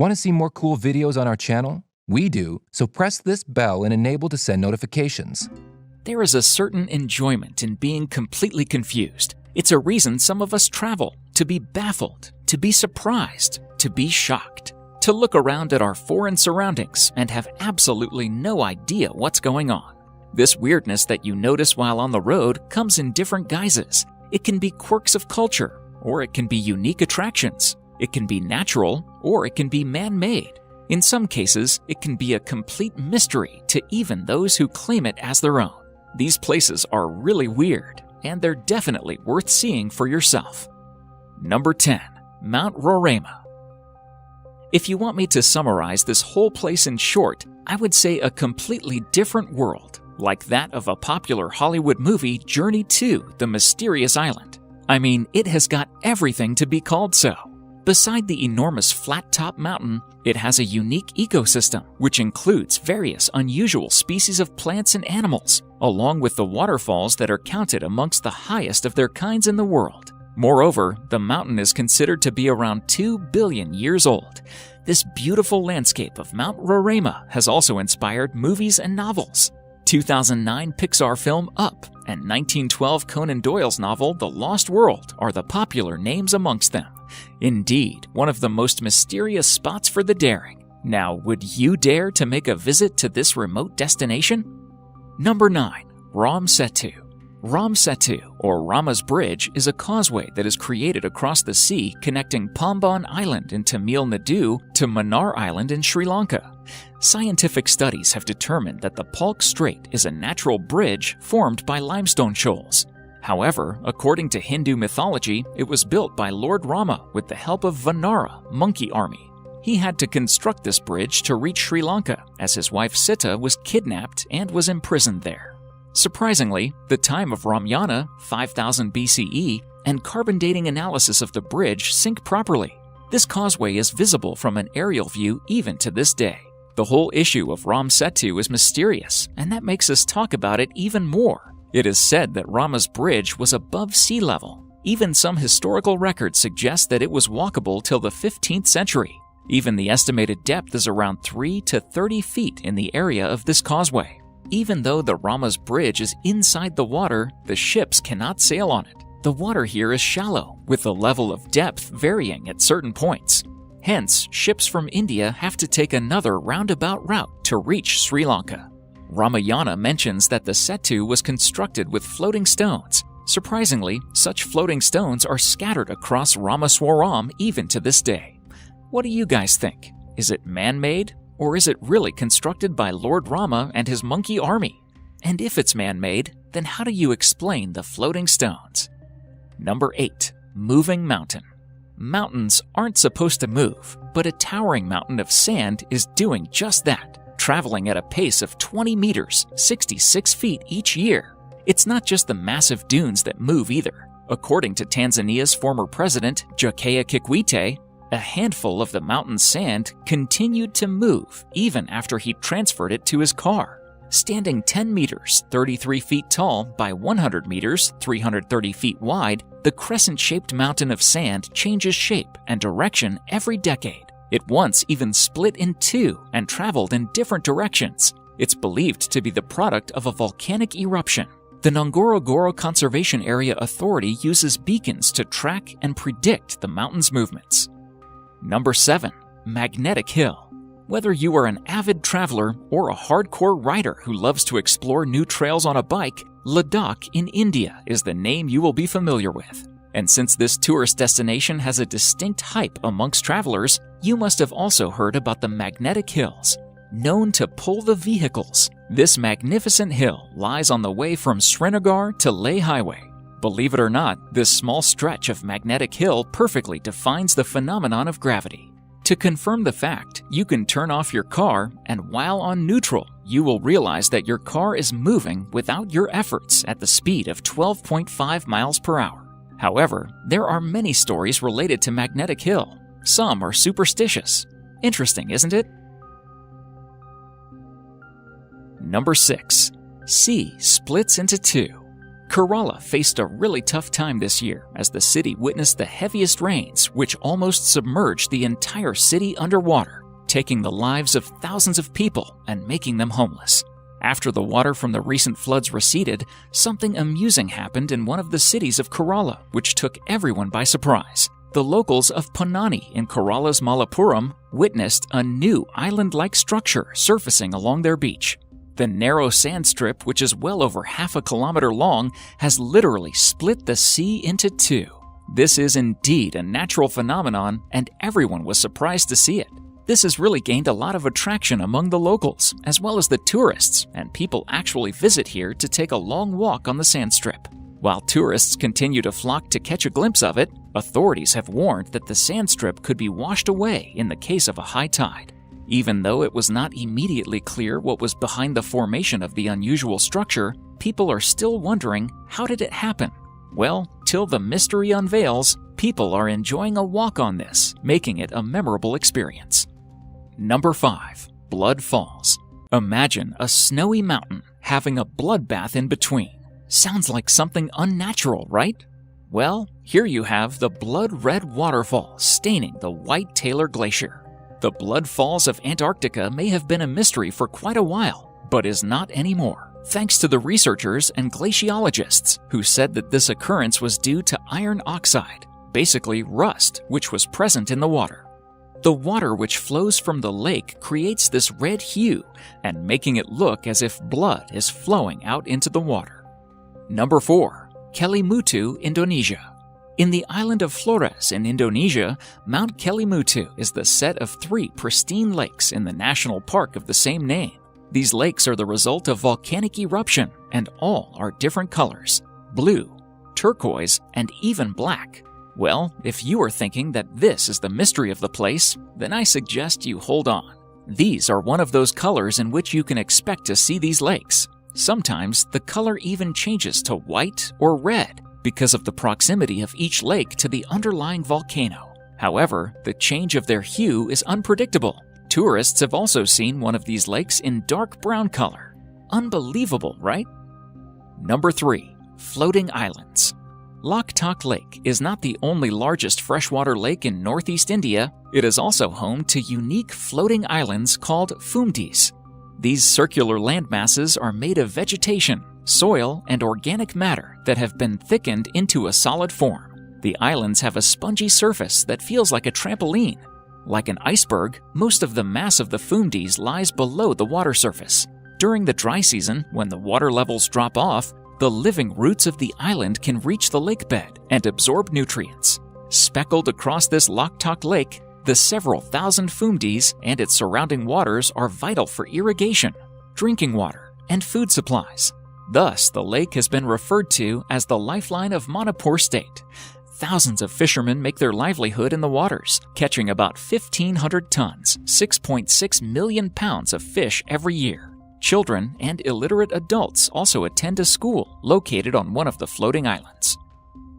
Want to see more cool videos on our channel? We do, so press this bell and enable to send notifications. There is a certain enjoyment in being completely confused. It's a reason some of us travel, to be baffled, to be surprised, to be shocked, to look around at our foreign surroundings and have absolutely no idea what's going on. This weirdness that you notice while on the road comes in different guises. It can be quirks of culture, or it can be unique attractions. It can be natural, or it can be man-made. In some cases, it can be a complete mystery to even those who claim it as their own. These places are really weird, and they're definitely worth seeing for yourself. Number 10. Mount Roraima. If you want me to summarize this whole place in short, I would say a completely different world, like that of a popular Hollywood movie, Journey to the Mysterious Island. I mean, it has got everything to be called so. Beside the enormous flat-top mountain, it has a unique ecosystem, which includes various unusual species of plants and animals, along with the waterfalls that are counted amongst the highest of their kinds in the world. Moreover, the mountain is considered to be around 2 billion years old. This beautiful landscape of Mount Roraima has also inspired movies and novels. 2009 Pixar film Up and 1912 Conan Doyle's novel The Lost World are the popular names amongst them. Indeed, one of the most mysterious spots for the daring. Now, would you dare to make a visit to this remote destination? Number 9. Ram Setu. Ram Setu, or Rama's Bridge, is a causeway that is created across the sea connecting Pamban Island in Tamil Nadu to Mannar Island in Sri Lanka. Scientific studies have determined that the Palk Strait is a natural bridge formed by limestone shoals. However, according to Hindu mythology, it was built by Lord Rama with the help of Vanara, monkey army. He had to construct this bridge to reach Sri Lanka, as his wife Sita was kidnapped and was imprisoned there. Surprisingly, the time of Ramayana, 5000 BCE, and carbon dating analysis of the bridge sync properly. This causeway is visible from an aerial view even to this day. The whole issue of Ram Setu is mysterious, and that makes us talk about it even more. It is said that Rama's Bridge was above sea level. Even some historical records suggest that it was walkable till the 15th century. Even the estimated depth is around 3 to 30 feet in the area of this causeway. Even though the Rama's Bridge is inside the water, the ships cannot sail on it. The water here is shallow, with the level of depth varying at certain points. Hence, ships from India have to take another roundabout route to reach Sri Lanka. Ramayana mentions that the Setu was constructed with floating stones. Surprisingly, such floating stones are scattered across Ramaswaram even to this day. What do you guys think? Is it man-made, or is it really constructed by Lord Rama and his monkey army? And if it's man-made, then how do you explain the floating stones? Number 8. Moving Mountain. Mountains aren't supposed to move, but a towering mountain of sand is doing just that, traveling at a pace of 20 meters, 66 feet each year. It's not just the massive dunes that move either. According to Tanzania's former president, Jakaya Kikwete, a handful of the mountain's sand continued to move even after he transferred it to his car. Standing 10 meters, 33 feet tall by 100 meters, 330 feet wide, the crescent-shaped mountain of sand changes shape and direction every decade. It once even split in two and traveled in different directions. It's believed to be the product of a volcanic eruption. The Ngorongoro Conservation Area Authority uses beacons to track and predict the mountain's movements. Number 7. Magnetic Hill. Whether you are an avid traveler or a hardcore rider who loves to explore new trails on a bike, Ladakh in India is the name you will be familiar with. And since this tourist destination has a distinct hype amongst travelers, you must have also heard about the Magnetic Hills. Known to pull the vehicles, this magnificent hill lies on the way from Srinagar to Leh Highway. Believe it or not, this small stretch of Magnetic Hill perfectly defines the phenomenon of gravity. To confirm the fact, you can turn off your car, and while on neutral, you will realize that your car is moving without your efforts at the speed of 12.5 miles per hour. However, there are many stories related to Magnetic Hill. Some are superstitious. Interesting, isn't it? Number 6. Sea splits into two. Kerala faced a really tough time this year as the city witnessed the heaviest rains, which almost submerged the entire city underwater, taking the lives of thousands of people and making them homeless. After the water from the recent floods receded, something amusing happened in one of the cities of Kerala, which took everyone by surprise. The locals of Ponnani in Kerala's Malappuram witnessed a new island-like structure surfacing along their beach. The narrow sand strip, which is well over half a kilometer long, has literally split the sea into two. This is indeed a natural phenomenon, and everyone was surprised to see it. This has really gained a lot of attraction among the locals, as well as the tourists, and people actually visit here to take a long walk on the sand strip. While tourists continue to flock to catch a glimpse of it, authorities have warned that the sand strip could be washed away in the case of a high tide. Even though it was not immediately clear what was behind the formation of the unusual structure, people are still wondering, how did it happen? Well, till the mystery unveils, people are enjoying a walk on this, making it a memorable experience. Number 5. Blood Falls. Imagine a snowy mountain having a bloodbath in between. Sounds like something unnatural, right? Well, here you have the blood-red waterfall staining the White Taylor Glacier. The Blood Falls of Antarctica may have been a mystery for quite a while, but is not anymore, thanks to the researchers and glaciologists who said that this occurrence was due to iron oxide, basically rust, which was present in the water. The water which flows from the lake creates this red hue and making it look as if blood is flowing out into the water. Number 4. Kelimutu, Indonesia. In the island of Flores in Indonesia, Mount Kelimutu is the set of 3 pristine lakes in the national park of the same name. These lakes are the result of volcanic eruption, and all are different colors: blue, turquoise, and even black. Well, if you are thinking that this is the mystery of the place, then I suggest you hold on. These are one of those colors in which you can expect to see these lakes. Sometimes the color even changes to white or red because of the proximity of each lake to the underlying volcano. However, the change of their hue is unpredictable. Tourists have also seen one of these lakes in dark brown color. Unbelievable, right? Number 3. Floating Islands. Ylthat Lake is not the only largest freshwater lake in northeast India. It is also home to unique floating islands called fumdis. These circular landmasses are made of vegetation, soil, and organic matter that have been thickened into a solid form. The islands have a spongy surface that feels like a trampoline. Like an iceberg, most of the mass of the fumdis lies below the water surface. During the dry season, when the water levels drop off, the living roots of the island can reach the lake bed and absorb nutrients. Speckled across this Ylthat Lake, the several thousand fumdis and its surrounding waters are vital for irrigation, drinking water, and food supplies. Thus, the lake has been referred to as the lifeline of Manipur State. Thousands of fishermen make their livelihood in the waters, catching about 1,500 tons, 6.6 million pounds of fish every year. Children and illiterate adults also attend a school located on one of the floating islands.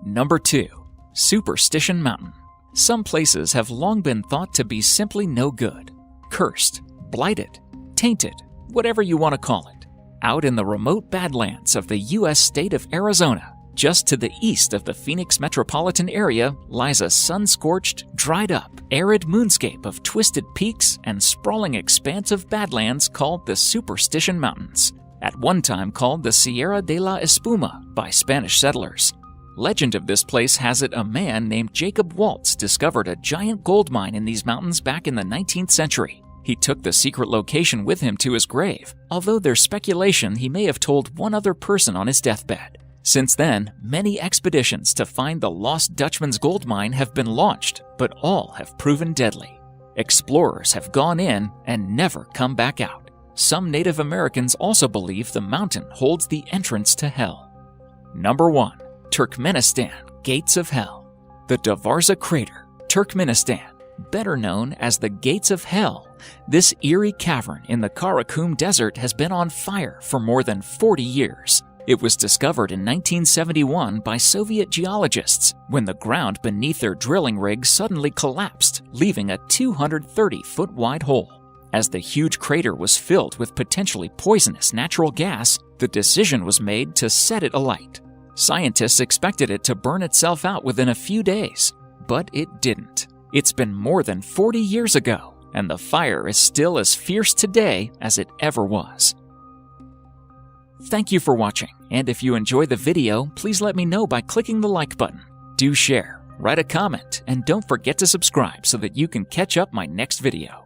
Number 2. Superstition Mountain. Some places have long been thought to be simply no good, cursed, blighted, tainted, whatever you want to call it. Out in the remote Badlands of the U.S. state of Arizona, just to the east of the Phoenix metropolitan area, lies a sun-scorched, dried-up, arid moonscape of twisted peaks and sprawling expanse of badlands called the Superstition Mountains, at one time called the Sierra de la Espuma by Spanish settlers. Legend of this place has it a man named Jacob Waltz discovered a giant gold mine in these mountains back in the 19th century. He took the secret location with him to his grave, although there's speculation he may have told one other person on his deathbed. Since then, many expeditions to find the lost Dutchman's gold mine have been launched, but all have proven deadly. Explorers have gone in and never come back out. Some Native Americans also believe the mountain holds the entrance to hell. Number 1. Turkmenistan, Gates of Hell. The Davarza Crater, Turkmenistan, better known as the Gates of Hell. This eerie cavern in the Karakum Desert has been on fire for more than 40 years. It was discovered in 1971 by Soviet geologists when the ground beneath their drilling rig suddenly collapsed, leaving a 230-foot-wide hole. As the huge crater was filled with potentially poisonous natural gas, the decision was made to set it alight. Scientists expected it to burn itself out within a few days, but it didn't. It's been more than 40 years ago, and the fire is still as fierce today as it ever was. Thank you for watching, and if you enjoy the video, please let me know by clicking the like button. Do share, write a comment, and don't forget to subscribe so that you can catch up my next video.